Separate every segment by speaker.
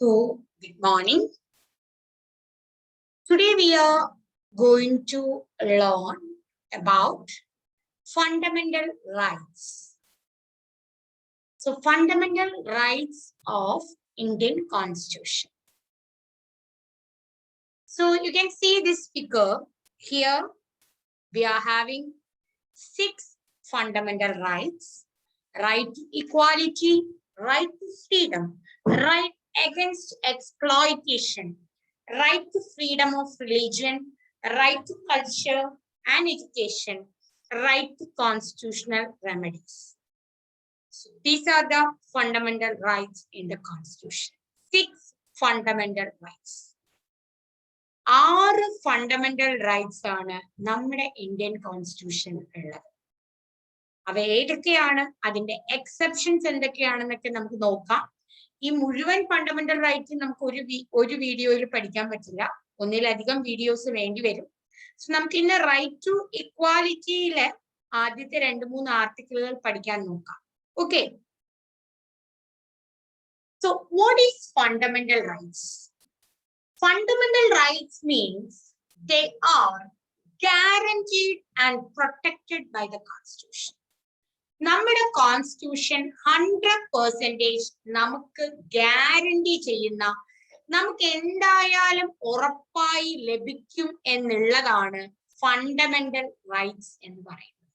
Speaker 1: So, good morning. Today we are going to learn about fundamental rights. So, fundamental rights of Indian Constitution. So, you can see this figure here. We are having 6 fundamental rights: right to equality, right to freedom, right against exploitation, right to freedom of religion, right to culture and education, right to constitutional remedies. So these are the fundamental rights in the Constitution. 6 fundamental rights. 6 fundamental rights ആണ് നമ്മുടെ Indian constitution ഉള്ളത്. അവ ഏതൊക്കെയാണ്, അതിന്റെ exceptions എന്തൊക്കെയാണെന്നൊക്കെ നമുക്ക് നോക്കാം. ഈ മുഴുവൻ ഫണ്ടമെന്റൽ റൈറ്റ്സ് നമുക്ക് ഒരു വീഡിയോയിൽ പഠിക്കാൻ പറ്റില്ല, ഒന്നിലധികം വീഡിയോസ് വേണ്ടി വരും. സോ നമുക്ക് ഇന്ന് റൈറ്റ് ടു ഇക്വാലിറ്റിയിലെ ആദ്യത്തെ 2-3 ആർട്ടിക്കിളുകൾ പഠിക്കാൻ നോക്കാം. Okay, so what is fundamental rights? Fundamental rights means they are guaranteed and protected by the Constitution. നമ്മുടെ കോൺസ്റ്റിറ്റ്യൂഷൻ 100% നമുക്ക് ഗ്യാരണ്ടി ചെയ്യുന്ന, നമുക്ക് എന്തായാലും ഉറപ്പായി ലഭിക്കും എന്നുള്ളതാണ് ഫണ്ടമെന്റൽ റൈറ്റ്സ് എന്ന് പറയുന്നത്.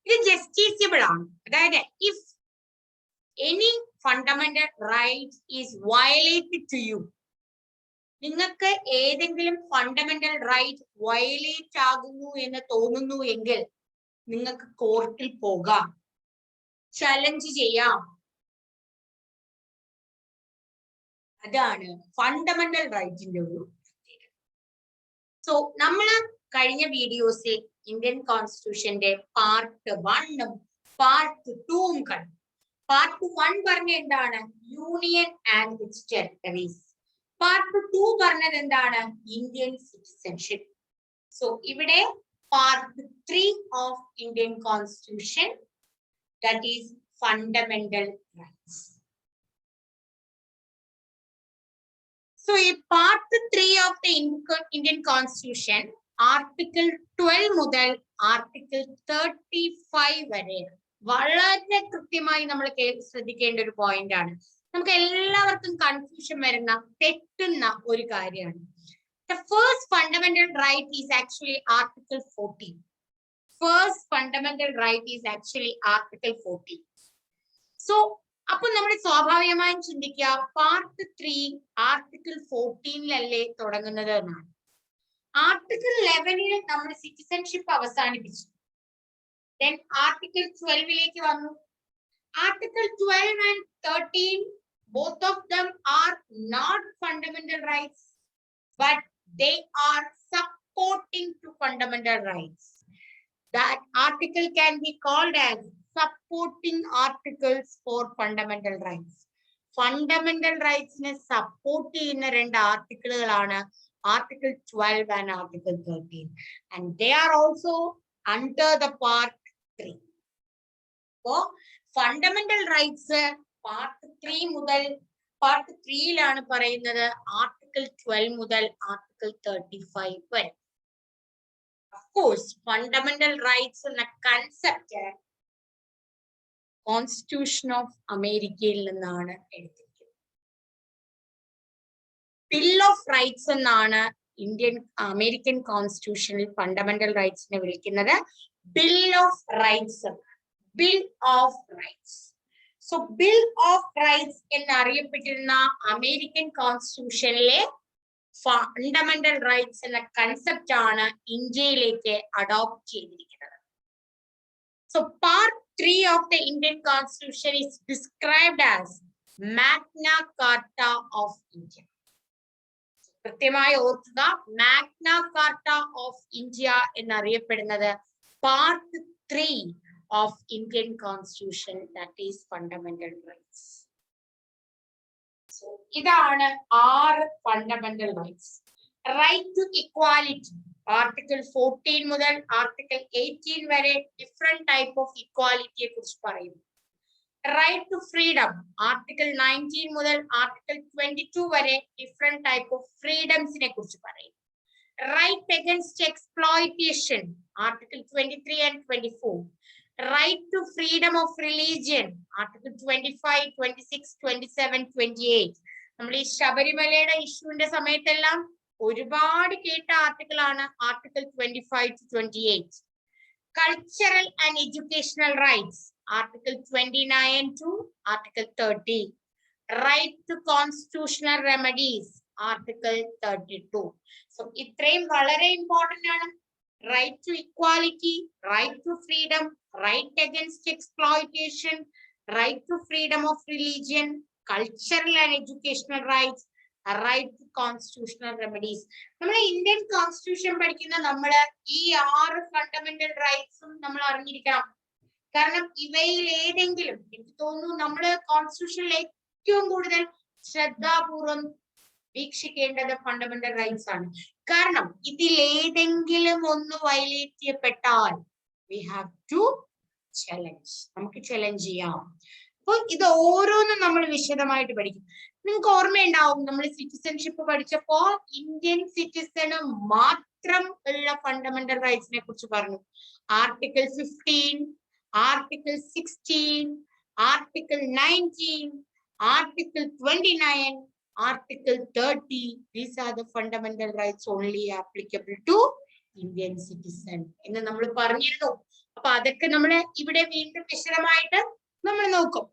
Speaker 1: ഇത് ജസ്റ്റിസിബിൾ ആണ്. അതായത് if any fundamental right is violated to you, നിങ്ങൾക്ക് ഏതെങ്കിലും ഫണ്ടമെന്റൽ റൈറ്റ് വയലേറ്റ് ആകുന്നു എന്ന് തോന്നുന്നു എങ്കിൽ നിങ്ങൾക്ക് കോർട്ടിൽ പോകാം, ചലഞ്ച് ചെയ്യാം. അതാണ് ഫണ്ടമെന്റൽ റൈറ്റിന്റെ ഒരു പ്രത്യേകത. സോ നമ്മൾ കഴിഞ്ഞ വീഡിയോസിൽ ഇന്ത്യൻ കോൺസ്റ്റിറ്റ്യൂഷന്റെ പാർട്ട് 1 പാർട്ട് 2 കണ്ടു. പാർട്ട് 1 പറഞ്ഞ എന്താണ്? Union and its territories. Part 2 പറഞ്ഞത് എന്താണ്? Indian citizenship. സോ ഇവിടെ part 3 of Indian constitution, that is fundamental rights. So ഈ part 3 of the Indian constitution article 12 മുതൽ ആർട്ടിക്കിൾ 35 വരെ വളരെ കൃത്യമായി നമ്മൾ ശ്രദ്ധിക്കേണ്ട ഒരു പോയിന്റ് ആണ്. നമുക്ക് എല്ലാവർക്കും കൺഫ്യൂഷൻ വരുന്ന, തെറ്റുന്ന ഒരു കാര്യമാണ്. The first fundamental right is actually Article 14. First fundamental right is actually Article 14. So, അപ്പോൾ നമ്മൾ സ്വാഭാവികമായും ചിന്തിക്കുക പാർട്ട് 3 ആർട്ടിക്കിൾ 14-ലല്ലേ തുടങ്ങുന്നത് എന്നാണ്. ആർട്ടിക്കിൾ 11-ൽ നമ്മൾ സിറ്റിസൺഷിപ്പ് അവസാനിപ്പിച്ചു. Then ആർട്ടിക്കിൾ 12-ലേക്ക് വന്നു. Article 12 and 13, both of them are not fundamental rights, but they are supporting to fundamental rights. That article can be called as supporting articles for fundamental rights. Fundamental rights ne support ചെയ്യുന്ന 2 ആർട്ടിക്കിളുകളാണ് Article 12 and Article 13, and they are also under the Part 3. So fundamental rights part 3 മുതൽ, part 3-ലാണ് പറയുന്നത് article 12 മുതൽ article 35 വരെ. Of course fundamental rights എന്ന concept constitution of അമേരിക്കയിൽ നിന്നാണ് എടുത്തിരിക്കുന്നത്. Bill of rights എന്നാണ് അമേരിക്കൻ കോൺസ്റ്റിറ്റ്യൂഷനിൽ ഫണ്ടമെന്റൽ റൈറ്റ്സിനെ വിളിക്കുന്നത്. Bill of rights, bill of rights. So bill of rights എന്നറിയപ്പെട്ടിരുന്ന അമേരിക്കൻ കോൺസ്റ്റിറ്റ്യൂഷനിലെ ഫണ്ടമെന്റൽ റൈറ്റ്സ് എന്ന കൺസെപ്റ്റ് ആണ് ഇന്ത്യയിലേക്ക് അഡോപ്റ്റ് ചെയ്തിരിക്കുന്നത്. So part 3 of the Indian constitution is described as Magna Carta of India. കൃത്യമായി ഓർക്കുക, Magna Carta of India എന്നറിയപ്പെടുന്നത് part 3 of Indian Constitution, that is fundamental rights. So idana 6 fundamental rights. Right to equality, Article 14 mudal Article 18 vare different type of equality e kurichu parayunu. Right to freedom article 19 മുതൽ article 22 വരെ different type of ഫ്രീഡംസിനെ കുറിച്ച് പറയും. Right against exploitation, Article 23 and 24. Right to freedom of religion, Article 25, 26, 27, 28. നമ്മൾ ഈ ശബരിമലയുടെ ഇഷ്യൂവിന്റെ സമയത്തെല്ലാം ഒരുപാട് കേട്ട ആർട്ടിക്കിൾ ആണ് article 25 to 28. Cultural and educational rights, Article 29 to Article 30. Right to constitutional remedies, Article 32. So ഇത്രയും വളരെ ഇമ്പോർട്ടന്റ് ആണ്. Right to equality, right to freedom, right against exploitation, right to freedom of religion, cultural and educational rights, right to constitutional remedies. നമ്മൾ Indian constitution പഠിക്കുന്ന നമ്മള് ഈ 6 fundamental റൈറ്റ്സും നമ്മൾ അറിഞ്ഞിരിക്കണം. കാരണം ഇവയിൽ ഏതെങ്കിലും, എനിക്ക് തോന്നുന്നു നമ്മള് കോൺസ്റ്റിറ്റ്യൂഷനിൽ ഏറ്റവും കൂടുതൽ ശ്രദ്ധാപൂർവം വീക്ഷിക്കേണ്ടത് ഫണ്ടമെന്റൽ റൈറ്റ്സ് ആണ്. കാരണം ഇതിൽ ഏതെങ്കിലും ഒന്ന് വയലേറ്റ് ചെയ്യപ്പെട്ടാൽ വി ഹാവ് ടു ചലഞ്ച്, നമുക്ക് ചലഞ്ച് ചെയ്യാം. അപ്പൊ ഇത് ഓരോന്നും നമ്മൾ വിശദമായിട്ട് പഠിക്കും. നിങ്ങൾക്ക് ഓർമ്മയുണ്ടാവും, നമ്മൾ സിറ്റിസൺഷിപ്പ് പഠിച്ചപ്പോ ഇന്ത്യൻ സിറ്റിസണ് മാത്രം ഉള്ള ഫണ്ടമെന്റൽ റൈറ്റ്സിനെ കുറിച്ച് പറഞ്ഞു. Article 15, article 16, article 19, Article 29, Article 30, these are the fundamental rights only applicable to Indian citizen. എന്ന് നമ്മൾ പറഞ്ഞിരുന്നു. അപ്പൊ അതൊക്കെ നമ്മൾ ഇവിടെ വീണ്ടും വിശദമായിട്ട് നമ്മൾ നോക്കും.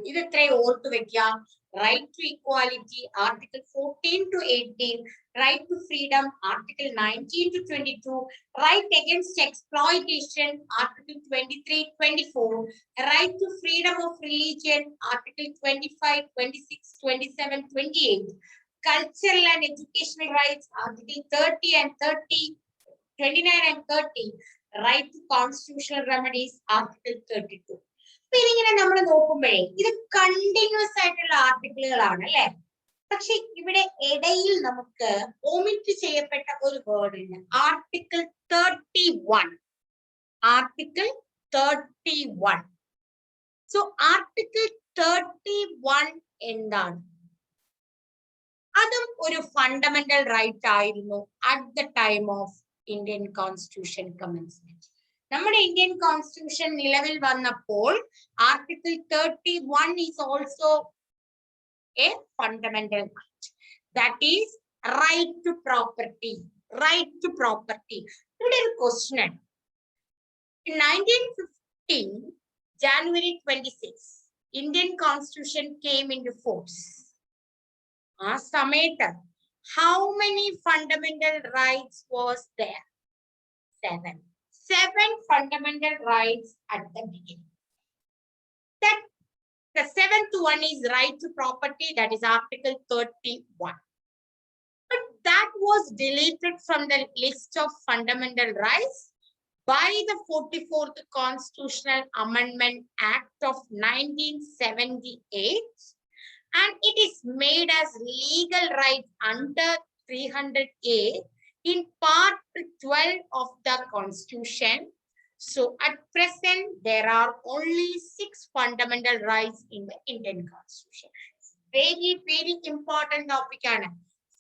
Speaker 1: ഇത് ഇത്രയും ഓർത്തു വെക്കാം. Right to equality, Article 14 to 18, right to freedom, Article 19 to 22, right against exploitation, Article 23, 24, right to freedom of religion, Article 25, 26, 27, 28, cultural and educational rights, Article 30 and 30, 29 and 30, right to constitutional remedies, Article 32. ഇതിങ്ങനെ നമ്മൾ നോക്കുമ്പോഴേ ഇത് continuous ആയിട്ടുള്ള ആർട്ടിക്കിളുകളാണ് അല്ലെ. പക്ഷെ ഇവിടെ ഇടയിൽ നമുക്ക് omit ചെയ്യപ്പെട്ട ഒരു വേർഡ് ഉണ്ട്, ആർട്ടിക്കിൾ 31. ആർട്ടിക്കിൾ 31. സോ ആർട്ടിക്കിൾ 31 എന്താണ്? അതും ഒരു ഫണ്ടമെന്റൽ റൈറ്റ് ആയിരുന്നു at the time of Indian constitution commencement. നമ്മുടെ ഇന്ത്യൻ കോൺസ്റ്റിറ്റ്യൂഷൻ നിലവിൽ വന്നപ്പോൾ article 31 is also a fundamental right, that is right to property. Right to property. ഇവിടെ ഒരു ക്വസ്റ്റ്യൻ ആണ്. In 1915, January 26, Indian Constitution came into force. ആ സമയത്ത് how many fundamental rights was there? 7 fundamental rights at the beginning. That the 7th one is right to property, that is Article 31. But that was deleted from the list of fundamental rights by the 44th Constitutional Amendment Act of 1978, and it is made as legal right under 300A in part 12 of the Constitution. So at present there are only 6 fundamental rights in the Indian Constitution. Very very important topic ആണ്.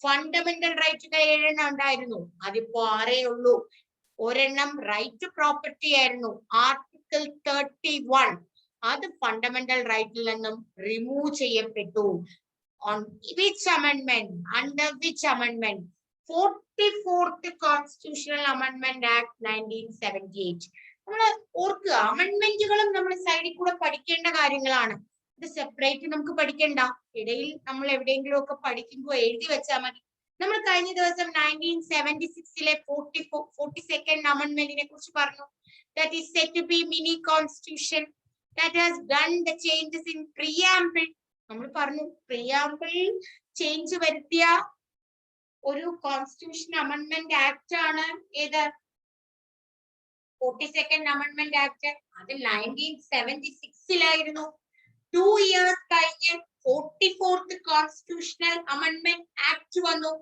Speaker 1: Fundamental റൈറ്റുകൾ 7 ഉണ്ടായിരുന്നു, അതിപ്പോ 6 ഉള്ളൂ. ഒരെണ്ണം right to property ആയിരുന്നു, article 31. അത് fundamental റൈറ്റിൽ നിന്നും remove ചെയ്യപ്പെട്ടു. On which amendment? Under which amendment? 44th Constitutional Amendment Act 1978. നമ്മൾ ഓർക്കുക, അമെന്റ്മെന്റുകളും നമ്മൾ സൈഡിൽ കൂടെ പഠിക്കേണ്ട കാര്യങ്ങളാണ്. ഇത് സെപ്പറേറ്റ് നമുക്ക് പഠിക്കണ്ട, ഇടയിൽ നമ്മൾ എവിടെയെങ്കിലും ഒക്കെ പഠിക്കുമ്പോൾ എഴുതി വെച്ചാൽ മതി. നമ്മൾ കഴിഞ്ഞ ദിവസം 1976 42nd അമെന്റ്മെന്റിനെ കുറിച്ച് പറഞ്ഞു. That is said to be mini constitution that has done the changes in preamble. നമ്മൾ പറഞ്ഞു preamble ചേഞ്ച് വരുത്തിയ ഒരു കോൺസ്റ്റിറ്റ്യൂഷൻ അമെന്റ്മെന്റ് ആക്ട് ആണ് ഏത്? 42nd amendment act. അത് 1976 2 years കഴിഞ്ഞ് 44th കോൺസ്റ്റിറ്റ്യൂഷണൽ അമെന്റ്മെന്റ് ആക്ട് വന്നു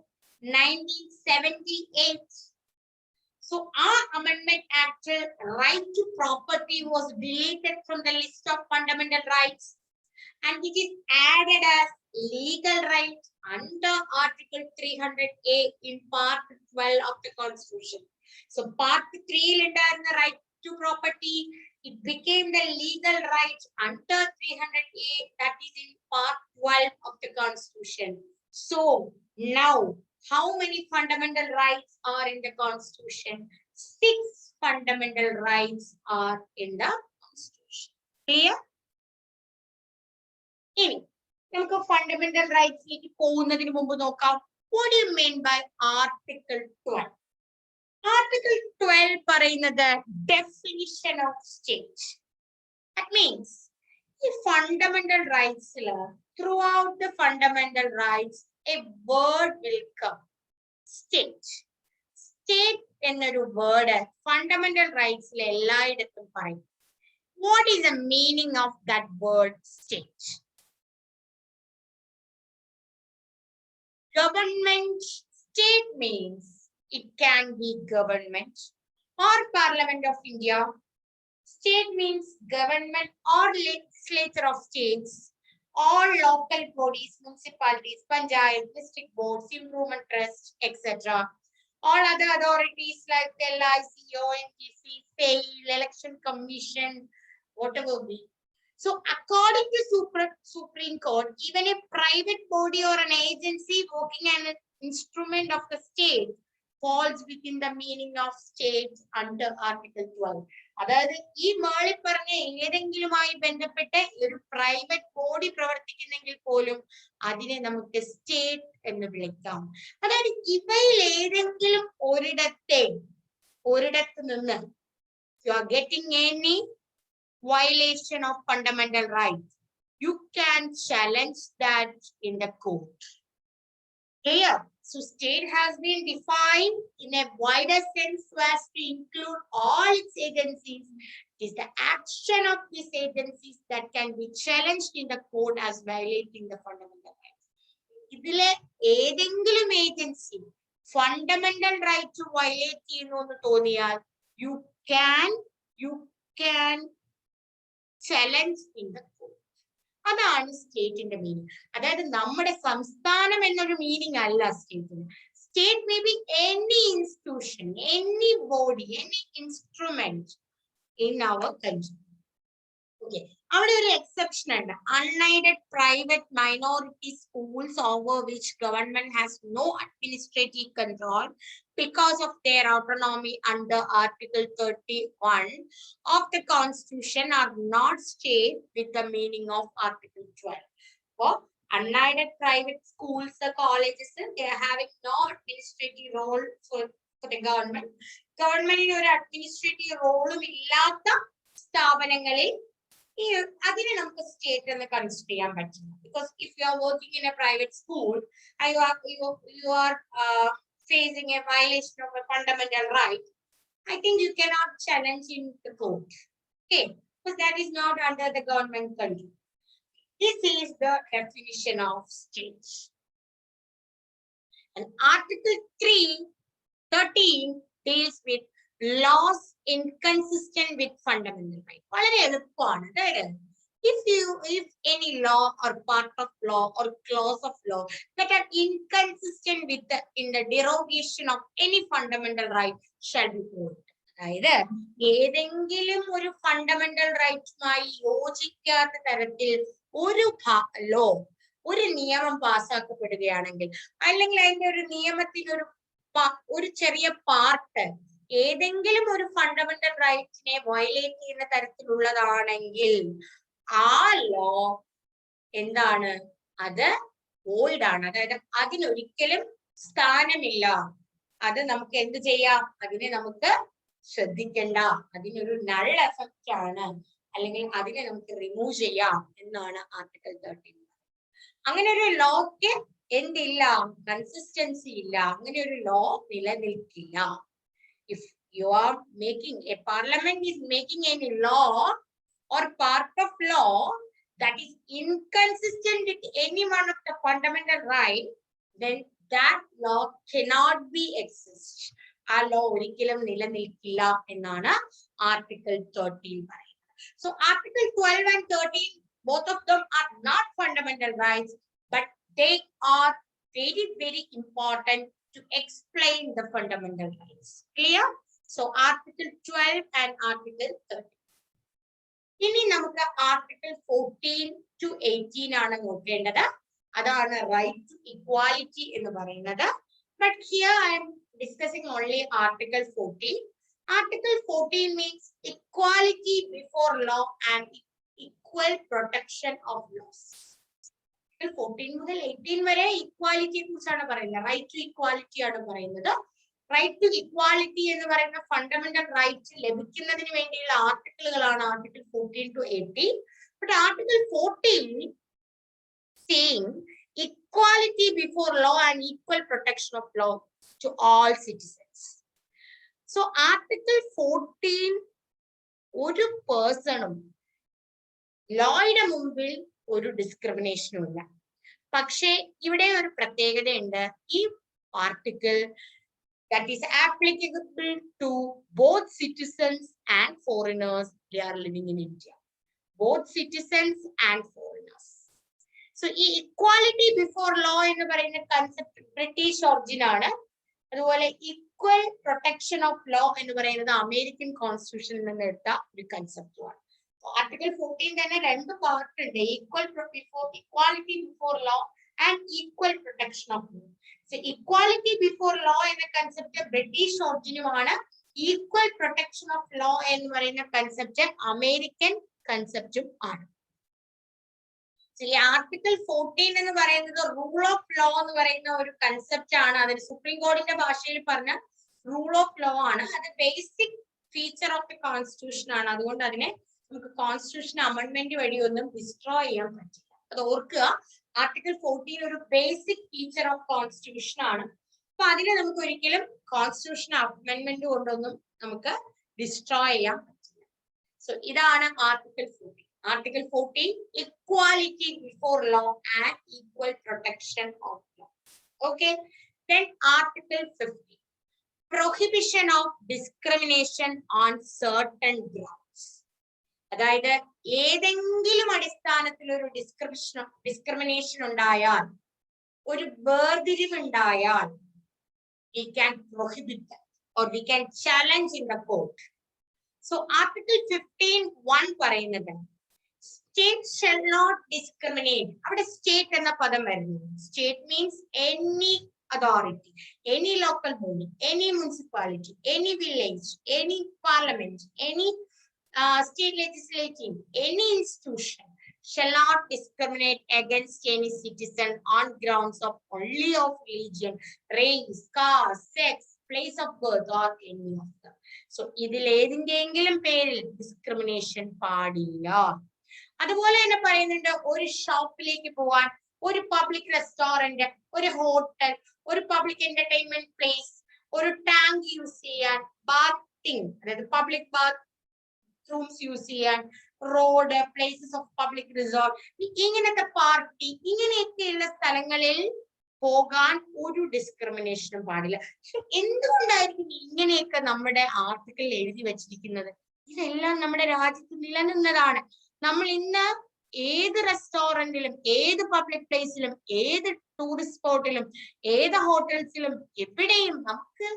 Speaker 1: 1978. So our Amendment Act, right to property was deleted from the list of fundamental rights and it is added as legal right under Article 300A in Part 12 of the Constitution. So Part 3 the right to property, it became the legal right under 300A, that is in Part 12 of the Constitution. So now, how many fundamental rights are in the Constitution? 6 fundamental rights are in the Constitution. Clear? ഇനി നമുക്ക് fundamental റൈറ്റ്സിലേക്ക് പോകുന്നതിന് മുമ്പ് നോക്കാം. What do you mean by Article 12? Article 12 പറയുന്നത് definition of state. That means ഈ fundamental rights throughout the fundamental rights a word will come. State. State എന്നൊരു word fundamental റൈറ്റ്സിൽ എല്ലായിടത്തും പറയും. What is the meaning of that word state? Government, state means it can be government or Parliament of India. State means government or legislature of states, all local bodies, municipalities, panchayat, district boards, improvement trust, etc. All other authorities like the LIC, ONGC, SAIL, Election Commission, whatever be. So according to Supreme Court, even a private body or an agency working as an instrument of the state falls within the meaning of state under Article 12. അതായത് ഈ മേളിൽ പറഞ്ഞ ഏതെങ്കിലുമായി ബന്ധപ്പെട്ട് ഒരു private body പ്രവർത്തിക്കുന്നെങ്കിൽ പോലും അതിനെ നമുക്ക് state എന്ന് വിളിക്കാം. അതായത് ഇവയിൽ ഏതെങ്കിലും ഒരിടത്ത് നിന്ന് you are getting any violation of fundamental rights, you can challenge that in the court. Clear? So state has been defined in a wider sense so as to include all its agencies. It is the action of these agencies that can be challenged in the court as violating the fundamental rights. ഇതിലെ ഏതെങ്കിലും agency fundamental right violate ചെയ്യുന്നു എന്ന് തോന്നിയാൽ you can challenge in the court. അതാണ് സ്റ്റേറ്റിന്റെ meaning. അതായത് നമ്മുടെ സംസ്ഥാനം എന്നൊരു മീനിങ് അല്ല സ്റ്റേറ്റിന്. State may be any institution, any body, any instrument in our country. Okay, അവിടെ ഒരു എക്സെപ്ഷൻ ഉണ്ട്. Unaided private minority schools over which government has no administrative control because of their autonomy under Article 31 of the Constitution are not state with the meaning of Article 12. For unaided private schools or colleges, they are having no administrative role for the government. Government in ഒരു administrative role ഇല്ലാത്ത സ്ഥാപനങ്ങളിൽ അതിനെ നമുക്ക് state എന്ന് consider ചെയ്യാൻ പറ്റില്ല. Because if you are working in a private school and you are facing a violation of a fundamental right, I think you cannot challenge in the court. Okay, because that is not under the government control. This is the definition of state. And Article 13 deals with laws inconsistent with fundamental rights. വളരെ എളുപ്പമാണ്. അതായത് if any law or part of law or clause of law that are inconsistent with in the derogation of any fundamental right shall be proved. അതായത് ഏതെങ്കിലും ഒരു fundamental റൈറ്റുമായി യോജിക്കാത്ത തരത്തിൽ ഒരു നിയമം പാസ്സാക്കപ്പെടുകയാണെങ്കിൽ അല്ലെങ്കിൽ അതിന്റെ ഒരു നിയമത്തിൽ ഒരു ചെറിയ പാർട്ട് ഏതെങ്കിലും ഒരു ഫണ്ടമെന്റൽ റൈറ്റിനെ വയലേറ്റ് ചെയ്യുന്ന തരത്തിലുള്ളതാണെങ്കിൽ ആ ലോ എന്താണ്? അത് വോയിഡ് ആണ്. അതായത് അതിനൊരിക്കലും സ്ഥാനമില്ല. അത് നമുക്ക് എന്ത് ചെയ്യാം? അതിനെ നമുക്ക് ശ്രദ്ധിക്കണ്ട. അതിനൊരു നൾ എഫക്റ്റ് ആണ്, അല്ലെങ്കിൽ അതിനെ നമുക്ക് റിമൂവ് ചെയ്യാം എന്നാണ് ആർട്ടിക്കിൾ 13. അങ്ങനെ ഒരു ലോക്ക് എന്തില്ല? കൺസിസ്റ്റൻസി ഇല്ല. അങ്ങനെ ഒരു ലോ നിലനിൽക്കില്ല. If you are making A parliament is making any law or part of law that is inconsistent with any one of the fundamental rights, then that law cannot be exist. ആ law ഒരിക്കലും നിലനിൽക്കില്ല എന്നാണ് article 13 പറയുന്നത്. So article 12 and 13 both of them are not fundamental rights, but they are very, very important to explain the fundamental rights. Clear? So article 12 and article 13. ഇനി നമുക്ക് article 14 to 18 ആണ് നോക്കേണ്ടത്. അതാണ് റൈറ്റ് ടു ഇക്വാലിറ്റി എന്ന് പറയുന്നത്. But here I am discussing only article 14. Article 14 means equality before law and equal protection of laws. 14 മുതൽ 18 വരെ ഇക്വാലിറ്റിയെ കുറിച്ചാണ് പറയുന്നത്. റൈറ്റ് ടു ഇക്വാലിറ്റി ആണ് പറയുന്നത്. റൈറ്റ് ടു ഇക്വാലിറ്റി എന്ന് പറയുന്ന ഫണ്ടമെന്റൽ റൈറ്റ് ലഭിക്കുന്നതിന് വേണ്ടിയുള്ള ആർട്ടിക്കിളുകളാണ് article 14 to 18. But article 14 saying equality before law and equal protection of law to all citizens. So article 14 ഒരു പേഴ്സണും ലോയുടെ മുമ്പിൽ ഒരു ഡിസ്ക്രിമിനേഷനും ഇല്ല. പക്ഷേ ഇവിടെ ഒരു പ്രത്യേകതയുണ്ട്. ഈ article that is applicable to both citizens and foreigners they are living in India. Both citizens and foreigners. So equality before law എന്ന് പറയുന്ന കൺസെപ്റ്റ് ബ്രിട്ടീഷ് ഒറിജിൻ ആണ്. അതുപോലെ ഈക്വൽ പ്രൊട്ടക്ഷൻ ഓഫ് ലോ എന്ന് പറയുന്നത് അമേരിക്കൻ കോൺസ്റ്റിറ്റ്യൂഷനിൽ നിന്ന് എടുത്ത ഒരു കൺസെപ്റ്റുമാണ്. ആർട്ടിക്കിൾ 14 തന്നെ രണ്ട് പാർട്ട് ഉണ്ട്. Equality before law and equal protection of law. So equality before law എന്ന കൺസെപ്റ്റ് ബ്രിട്ടീഷ് ഒറിജിനുമാണ്. ഈക്വൽ പ്രൊട്ടക്ഷൻ ഓഫ് ലോ എന്ന് പറയുന്ന കൺസെപ്റ്റ് അമേരിക്കൻ കൺസെപ്റ്റും ആണ്. ഈ ആർട്ടിക്കിൾ 14 എന്ന് പറയുന്നത് റൂൾ ഓഫ് ലോ എന്ന് പറയുന്ന ഒരു കൺസെപ്റ്റ് ആണ്. അതിന് സുപ്രീം കോടതിയുടെ ഭാഷയിൽ പറഞ്ഞ റൂൾ ഓഫ് ലോ ആണ്. അത് basic feature of the constitution ആണ്. അതുകൊണ്ട് അതിനെ നമുക്ക് കോൺസ്റ്റിറ്റ്യൂഷൻ അമെൻഡ്മെന്റ് വഴി ഒന്നും ഡിസ്ട്രോയ് ചെയ്യാൻ പറ്റില്ല. അത് ഓർക്കുക. ആർട്ടിക്കിൾ 14 ഒരു ബേസിക് ഫീച്ചർ ഓഫ് കോൺസ്റ്റിറ്റ്യൂഷൻ ആണ്. അപ്പൊ അതിനെ നമുക്ക് ഒരിക്കലും കോൺസ്റ്റിറ്റ്യൂഷൻ അമെൻഡ്മെന്റ് കൊണ്ടൊന്നും നമുക്ക് ഡിസ്ട്രോയ് ചെയ്യാൻ പറ്റില്ല. സോ ഇതാണ് article 14. Article 14 equality before law and equal protection of law. Okay. Then article 15 prohibition of discrimination on certain grounds. അതായത് ഏതെങ്കിലും അടിസ്ഥാനത്തിൽ ഒരു ഡിസ്ക്രിമിനേഷൻ ഉണ്ടായാൽ, ഒരു വേർതിരിവുണ്ടായാൽ, we can prohibit that or we can challenge in the court. So article 15(1) പറയുന്നത് state shall not discriminate. അവിടെ state എന്ന പദം വരുന്നത്. State means any authority, any local body, any municipality, any village, any parliament, any state legislative, any institution shall not discriminate against any citizen on grounds of only of religion, race, caste, sex, place of birth or any of them. So ഇതിൽ ഏതിന്റെയെങ്കിലും പേരിൽ discrimination പാടില്ല. അതുപോലെ തന്നെ പറയുന്നുണ്ട് ഒരു ഷോപ്പിലേക്ക് പോവാൻ, ഒരു പബ്ലിക് റെസ്റ്റോറന്റ്, ഒരു ഹോട്ടൽ, ഒരു പബ്ലിക് എന്റർടൈൻമെന്റ് പ്ലേസ്, ഒരു ടാങ്ക് യൂസ് ചെയ്യാൻ, ബാത്തിങ് അതായത് പബ്ലിക് ബാത്ത് റൂംസ് യൂസ് ചെയ്യാൻ, road, places of public resort, ഇങ്ങനത്തെ പാർട്ടി, ഇങ്ങനെയൊക്കെയുള്ള സ്ഥലങ്ങളിൽ പോകാൻ ഒരു ഡിസ്ക്രിമിനേഷനും പാടില്ല. പക്ഷെ എന്തുകൊണ്ടായിരിക്കും ഇങ്ങനെയൊക്കെ നമ്മുടെ ആർട്ടിക്കിളിൽ എഴുതി വെച്ചിരിക്കുന്നത്? ഇതെല്ലാം നമ്മുടെ രാജ്യത്ത് നിലനിന്നതാണ്. നമ്മൾ ഇന്ന് ഏത് റെസ്റ്റോറന്റിലും, ഏത് പബ്ലിക് പ്ലേസിലും, ഏത് ടൂറിസ്റ്റ് സ്പോട്ടിലും, ഏത് ഹോട്ടൽസിലും, എവിടെയും നമുക്ക്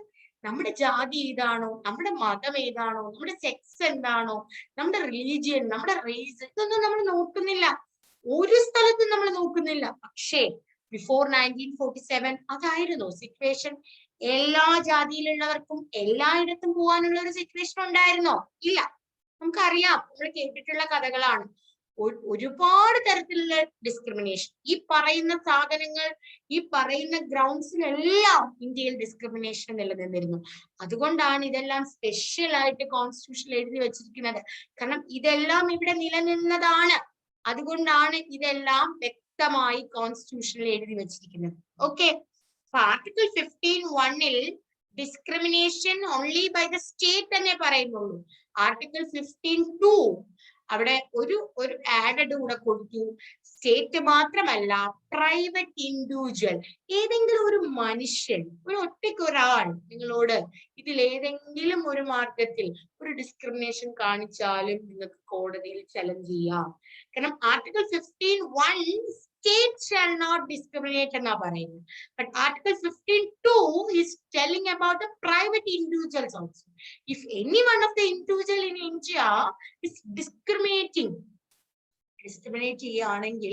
Speaker 1: നമ്മുടെ ജാതി ഏതാണോ, നമ്മുടെ മതം ഏതാണോ, നമ്മുടെ സെക്സ് എന്താണോ, നമ്മുടെ റിലീജിയൻ, നമ്മുടെ റേസ്, ഇതൊന്നും നമ്മൾ നോക്കുന്നില്ല. ഒരു സ്ഥലത്തും നമ്മൾ നോക്കുന്നില്ല. പക്ഷേ ബിഫോർ 1947 അതായിരുന്നു സിറ്റുവേഷൻ. എല്ലാ ജാതിയിലുള്ളവർക്കും എല്ലായിടത്തും പോകാനുള്ള ഒരു സിറ്റുവേഷൻ ഉണ്ടായിരുന്നോ? ഇല്ല. നമുക്കറിയാം, നമ്മൾ കേട്ടിട്ടുള്ള കഥകളാണ്. ഒരുപാട് തരത്തിലുള്ള ഡിസ്ക്രിമിനേഷൻ. ഈ പറയുന്ന സാധനങ്ങൾ, ഈ പറയുന്ന ഗ്രൗണ്ട്സിലെല്ലാം ഇന്ത്യയിൽ ഡിസ്ക്രിമിനേഷൻ നിലനിന്നിരുന്നു. അതുകൊണ്ടാണ് ഇതെല്ലാം സ്പെഷ്യൽ ആയിട്ട് കോൺസ്റ്റിറ്റ്യൂഷനിൽ എഴുതി വെച്ചിരിക്കുന്നത്. കാരണം ഇതെല്ലാം ഇവിടെ നിലനിന്നതാണ്. അതുകൊണ്ടാണ് ഇതെല്ലാം വ്യക്തമായി കോൺസ്റ്റിറ്റ്യൂഷനിൽ എഴുതി വെച്ചിരിക്കുന്നത്. Okay. Article 15(1) discrimination only by the state തന്നെ പറയുന്നുള്ളൂ. ആർട്ടിക്കിൾ 15(2) അവിടെ ഒരു ആഡഡ് കൂടെ കൊടുത്തു. സ്റ്റേറ്റ് മാത്രമല്ല പ്രൈവറ്റ് ഇൻഡിവിജ്വൽ, ഏതെങ്കിലും ഒരു മനുഷ്യൻ, ഒരു ഒറ്റയ്ക്ക് ഒരാൾ നിങ്ങളോട് ഇതിൽ ഏതെങ്കിലും ഒരു മാർഗത്തിൽ ഒരു ഡിസ്ക്രിമിനേഷൻ കാണിച്ചാലും നിങ്ങൾക്ക് കോടതിയിൽ ചലഞ്ച് ചെയ്യാം. കാരണം article 15(1) state shall not discriminate എന്നാ പറയുന്നത്. But article 15(2) is telling about the private individuals also. If any one of the individual in India is discriminate ചെയ്യുകയാണെങ്കിൽ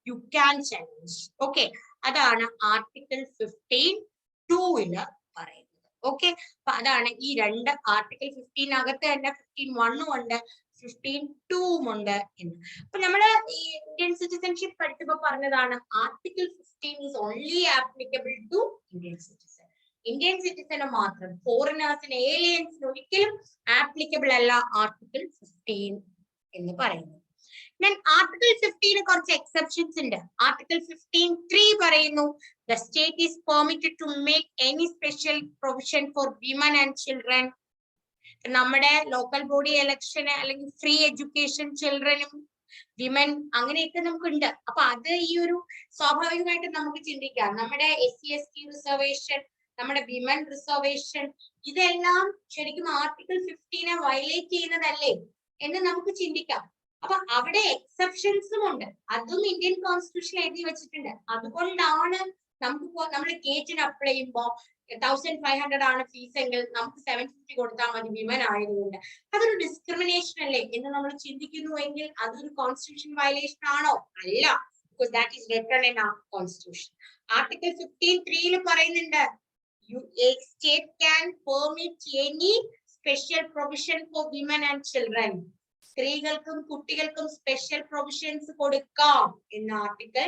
Speaker 1: യു ക്യാൻ ചാലഞ്ച്. ഓക്കെ, അതാണ് ആർട്ടിക്കിൾ 15(2) പറയുന്നത്. ഓക്കെ, അപ്പൊ അതാണ് ഈ രണ്ട് ആർട്ടിക്കിൾ 15 അകത്ത് തന്നെ 15(1) ഉണ്ട്, 15(2) ഉണ്ട് എന്ന്. അപ്പൊ നമ്മള് ഈ ഇന്ത്യൻ സിറ്റിസൺഷിപ്പ് പഠിച്ചപ്പോ പറഞ്ഞതാണ് article 15 is only applicable to Indian citizen. Indian സിറ്റിസന് മാത്രം, ഫോറിനേഴ്സിന്, ഏലിയൻസിന് ഒരിക്കലും ആപ്ലിക്കബിൾ അല്ല ആർട്ടിക്കിൾ 15 എന്ന് പറയുന്നത്. ആർട്ടിക്കിൾ 15 കുറച്ച് എക്സെപ്ഷൻസ് ഉണ്ട്. ആർട്ടിക്കിൾ 15(3) പറയുന്നു the state is permitted to make any special provision for women and children. നമ്മുടെ ലോക്കൽ ബോഡി ഇലക്ഷന് അല്ലെങ്കിൽ ഫ്രീ എഡ്യൂക്കേഷൻ ചിൽഡ്രനും വിമൻ അങ്ങനെയൊക്കെ നമുക്കുണ്ട്. അപ്പൊ അത് ഈ ഒരു സ്വാഭാവികമായിട്ട് നമുക്ക് ചിന്തിക്കാം, നമ്മുടെ SC/ST റിസർവേഷൻ, നമ്മുടെ വിമൻ റിസർവേഷൻ, ഇതെല്ലാം ശരിക്കും ആർട്ടിക്കിൾ 15 വയലേറ്റ് ചെയ്യുന്നതല്ലേ എന്ന് നമുക്ക് ചിന്തിക്കാം. അപ്പൊ അവിടെ എക്സെപ്ഷൻസും ഉണ്ട്, അതും ഇന്ത്യൻ കോൺസ്റ്റിറ്റ്യൂഷൻ എഴുതി വെച്ചിട്ടുണ്ട്. അതുകൊണ്ടാണ് നമുക്ക് നമ്മൾ ഗേറ്റിന് അപ്ലൈ ചെയ്യുമ്പോൾ 1500 ആണ് ഫീസ് എങ്കിൽ നമുക്ക് 750 കൊടുത്താൽ മതി വിമൻ ആയതുകൊണ്ട്. അതൊരു ഡിസ്ക്രിമിനേഷൻ അല്ലേ എന്ന് നമ്മൾ ചിന്തിക്കുന്നുവെങ്കിൽ അതൊരു കോൺസ്റ്റിറ്റ്യൂഷൻ വയലേഷൻ ആണോ? അല്ല, because that is written in our constitution. Article 15(3) പറയുന്നുണ്ട് a state can permit any special provision for women and children. സ്ത്രീകൾക്കും കുട്ടികൾക്കും സ്പെഷ്യൽ പ്രൊവിഷൻസ് കൊടുക്കാം എന്ന് ആർട്ടിക്കിൾ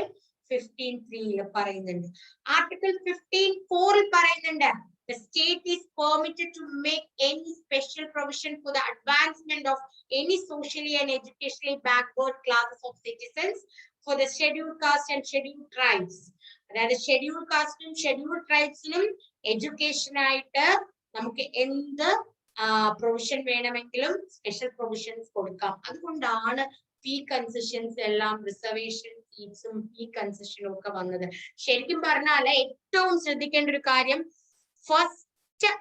Speaker 1: 15(3) പറയുന്നുണ്ട്. ആർട്ടിക്കിൾ 15(4) പറയുന്നുണ്ട് the state is permitted to make any special provision for the advancement of any socially and educationally backward classes of citizens for the scheduled caste and scheduled tribes. അതായത് scheduled കാസ്റ്റിനും scheduled ട്രൈബ്സിനും education ആയിട്ട് നമുക്ക് എന്ത് provision വേണമെങ്കിലും special provisions കൊടുക്കാം. അതുകൊണ്ടാണ് ഫീ concessions എല്ലാം, reservation സീറ്റ്സും ഫീ കൺസെഷനും ഒക്കെ വന്നത്. ശരിക്കും പറഞ്ഞാൽ ഏറ്റവും ശ്രദ്ധിക്കേണ്ട ഒരു കാര്യം, ഫസ്റ്റ്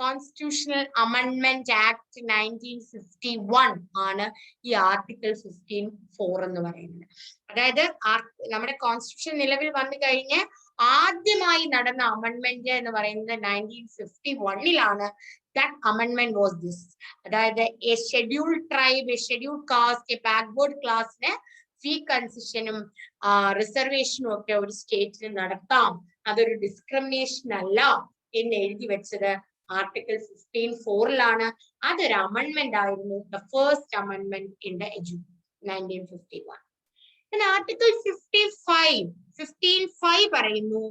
Speaker 1: കോൺസ്റ്റിറ്റ്യൂഷണൽ അമെൻഡ്മെന്റ് ആക്ട് 1951 ആണ് ഈ ആർട്ടിക്കിൾ 15(4) എന്ന് പറയുന്നത്. അതായത് നമ്മുടെ കോൺസ്റ്റിറ്റ്യൂഷൻ നിലവിൽ വന്നു കഴിഞ്ഞ് ആദ്യമായി നടന്ന അമെൻഡ്മെന്റ് എന്ന് പറയുന്നത് 1951 That amendment was this. അതായത് a scheduled tribe, a scheduled caste, a backward classന് ഫീ കൺസെഷനും റിസർവേഷനും ഒക്കെ ഒരു സ്റ്റേറ്റിൽ നടത്താം, അതൊരു ഡിസ്ക്രിമിനേഷൻ അല്ല എന്ന് എഴുതി വെച്ചത് ആർട്ടിക്കിൾ 15(4) അതൊരു അമെൻഡ്മെന്റ് ആയിരുന്നു, the first amendment in the 1951. Article 15(5) പറയുന്നു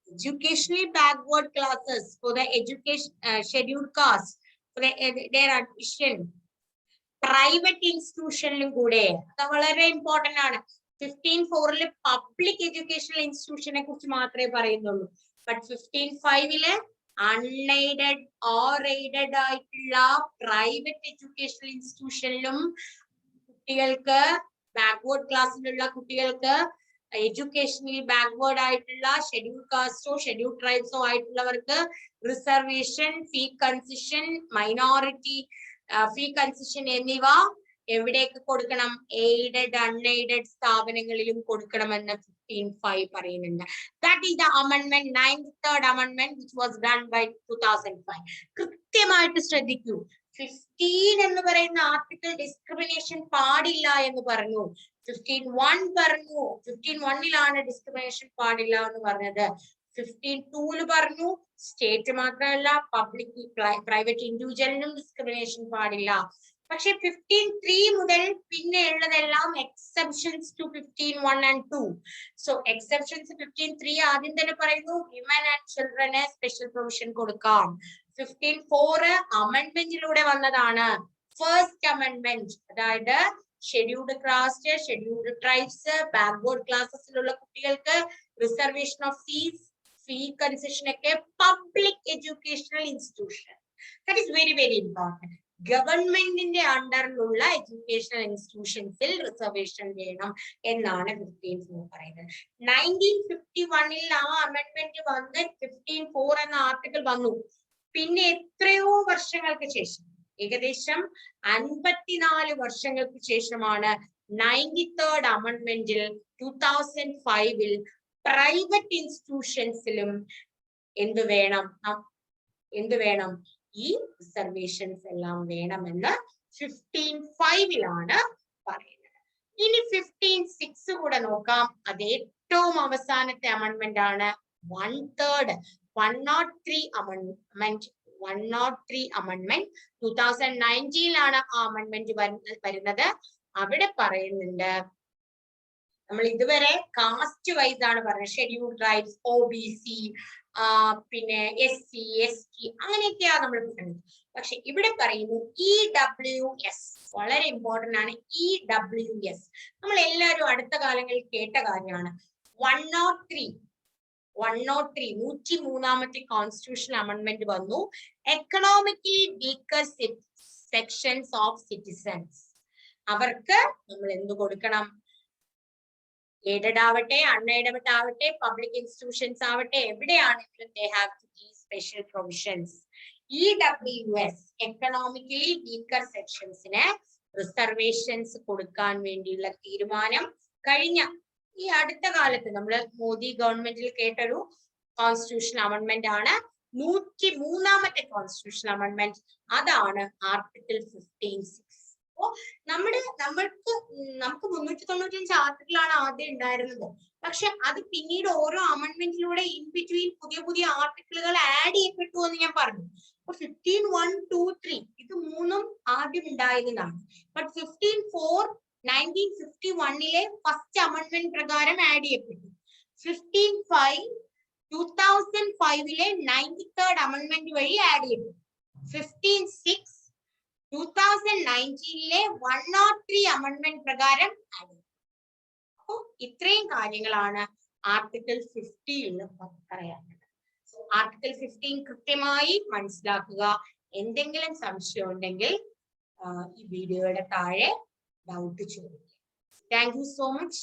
Speaker 1: educationally backward classes for the education scheduled caste for their admission private institutionലും കൂടെ. അത് വളരെ ഇമ്പോർട്ടന്റ് ആണ്. 15(4) പബ്ലിക് എഡ്യൂക്കേഷണൽ ഇൻസ്റ്റിറ്റ്യൂഷനെ കുറിച്ച് മാത്രമേ പറയുന്നുള്ളൂ. ബട്ട് 15(5) അൺഎയ്ഡഡ് ഓർ എയ്ഡഡ് ആയിട്ടുള്ള പ്രൈവറ്റ് എഡ്യൂക്കേഷണൽ ഇൻസ്റ്റിറ്റ്യൂഷനിലും കുട്ടികൾക്ക്, ബാക്ക്വേർഡ് ക്ലാസ്സിലുള്ള കുട്ടികൾക്ക്, എഡ്യൂക്കേഷണലി ബാക്ക്വേർഡ് ആയിട്ടുള്ള ഷെഡ്യൂൾഡ് കാസ്റ്റോ ഷെഡ്യൂൾഡ് ട്രൈബ്സോ ആയിട്ടുള്ളവർക്ക് റിസർവേഷൻ, ഫീ കൺസെഷൻ, മൈനോറിറ്റി ഫീ കൺസെഷൻ എന്നിവ എവിടേക്ക് കൊടുക്കണം? എയ്ഡഡ് അൺഎയ്ഡഡ് സ്ഥാപനങ്ങളിലും കൊടുക്കണമെന്ന് 15(5) പറയുന്നുണ്ട്. That is the amendment, 93rd amendment which was done by 2005. കൃത്യമായിട്ട് ശ്രദ്ധിക്കൂ. 15 എന്ന് പറയുന്ന ആർട്ടിക്കിൾ ഡിസ്ക്രിമിനേഷൻ പാടില്ല എന്ന് പറഞ്ഞു. 15(1) പറഞ്ഞു, 15(1) ഡിസ്ക്രിമിനേഷൻ പാടില്ല എന്ന് പറഞ്ഞത്. 15(2) പറഞ്ഞു സ്റ്റേറ്റ് മാത്രമല്ല പബ്ലിക് പ്രൈവറ്റ് ഇൻഡിവിജ്വലിനും ഡിസ്ക്രിമിനേഷൻ പാടില്ല. പക്ഷെ 15(3) മുതൽ പിന്നെ ഉള്ളതെല്ലാം exceptions to 15(1 and 2. So exceptions 15(3) ആദ്യം തന്നെ പറയുന്നു വിമൻ ആൻഡ് ചിൽഡ്രന് സ്പെഷ്യൽ പ്രൊവിഷൻ കൊടുക്കാം. 15(4) അമെൻഡ്മെന്റിലൂടെ വന്നതാണ്, ഫസ്റ്റ് അമെൻഡ്മെന്റ്. അതായത് scheduled caste, scheduled tribes, backward ക്ലാസ്സസിലുള്ള കുട്ടികൾക്ക് reservation of fees, fee concession ഒക്കെ public educational institution. That is very very important. ഗവൺമെന്റിന്റെ അണ്ടറിലുള്ള എഡ്യൂക്കേഷണൽ ഇൻസ്റ്റിറ്റ്യൂഷൻസിൽ റിസർവേഷൻ വേണം എന്നാണ് 15(4) പറയുന്നത്. 1951 ആ അമെന്റ്മെന്റ് വന്ന് 15(4) എന്ന ആർട്ടിക്കിൾ വന്നു. പിന്നെ എത്രയോ വർഷങ്ങൾക്ക് ശേഷം, ഏകദേശം 54 വർഷങ്ങൾക്ക് ശേഷമാണ് 93rd അമെന്റ്മെന്റിൽ 2005 പ്രൈവറ്റ് ഇൻസ്റ്റിറ്റ്യൂഷൻസിലും എന്ത് വേണം ഈ റിസർവേഷൻസ് എല്ലാം വേണമെന്ന് 15(5) പറയുന്നത്. ഇനി 15(6) കൂടെ നോക്കാം. അത് ഏറ്റവും അവസാനത്തെ അമെന്റ്മെന്റ് ആണ്. 1/3 103 അമെന്റ്മെന്റ് 2019 ആ അമെന്റ്മെന്റ് വരുന്നത്. അവിടെ പറയുന്നുണ്ട്, നമ്മൾ ഇതുവരെ കാസ്റ്റ് വൈസ് ആണ് പറഞ്ഞത്, ഷെഡ്യൂൾ ട്രൈബ്സ്, OBC, പിന്നെ SC ST അങ്ങനെയൊക്കെയാണ് നമ്മൾ പറയുന്നത്. പക്ഷെ ഇവിടെ പറയുന്നു EWS, വളരെ ഇമ്പോർട്ടന്റ് ആണ്. EWS നമ്മൾ എല്ലാവരും അടുത്ത കാലങ്ങളിൽ കേട്ട കാര്യമാണ്. 103 കോൺസ്റ്റിറ്റ്യൂഷൻ അമെന്റ്മെന്റ് വന്നു. Economically weaker sections of citizens, അവർക്ക് നമ്മൾ എന്ത് കൊടുക്കണം? എയ്ഡഡ് ആവട്ടെ, അൺഎയ്ഡഡ് ആവട്ടെ, പബ്ലിക് ഇൻസ്റ്റിറ്റ്യൂഷൻസ് ആവട്ടെ, എവിടെയാണെങ്കിലും they have to give special provisions. EWS economically weaker സെക്ഷൻസിന് റിസർവേഷൻസ് കൊടുക്കാൻ വേണ്ടിയുള്ള തീരുമാനം കഴിഞ്ഞ ഈ അടുത്ത കാലത്ത് നമ്മൾ മോദി ഗവൺമെന്റിൽ കേട്ടൊരു കോൺസ്റ്റിറ്റ്യൂഷൻ അമെന്റ്മെന്റ് ആണ്. 103ാമത്തെ കോൺസ്റ്റിറ്റ്യൂഷൻ അമെന്റ്മെന്റ്. അതാണ് ആർട്ടിക്കിൾ 15(6). നമുക്ക് 395 ആർട്ടിക്കിളാണ് ആദ്യം ഉണ്ടായിരുന്നത്. പക്ഷെ അത് പിന്നീട് ഓരോ അമെന്റ്മെന്റിലൂടെ ഇൻ ബിറ്റ്വീൻ പുതിയ ആർട്ടിക്കിളുകൾ ആഡ് ചെയ്യപ്പെട്ടു എന്ന് ഞാൻ പറഞ്ഞു. അപ്പൊ 15(1), 2, 3 ഇത് മൂന്നും ആദ്യം ഉണ്ടായിരുന്നതാണ്. ബട്ട് 15(4) 1951 ഫസ്റ്റ് അമെന്റ്മെന്റ് പ്രകാരം ആഡ് ചെയ്യപ്പെട്ടു. 15(5) 2005 93rd അമെന്റ്മെന്റ് വഴി ആഡ് ചെയ്യപ്പെട്ടു. 15(6) 2019 103 അമെന്റ്മെന്റ് പ്രകാരം ആഡ് ചെയ്തു. അപ്പൊ ഇത്രയും കാര്യങ്ങളാണ് ആർട്ടിക്കിൾ 15 പറയാനുള്ളത്. ആർട്ടിക്കിൾ 15 കൃത്യമായി മനസ്സിലാക്കുക. എന്തെങ്കിലും സംശയം ഉണ്ടെങ്കിൽ ഈ വീഡിയോയുടെ താഴെ ഡൗട്ട് ചോദിക്കുക. Thank you so much.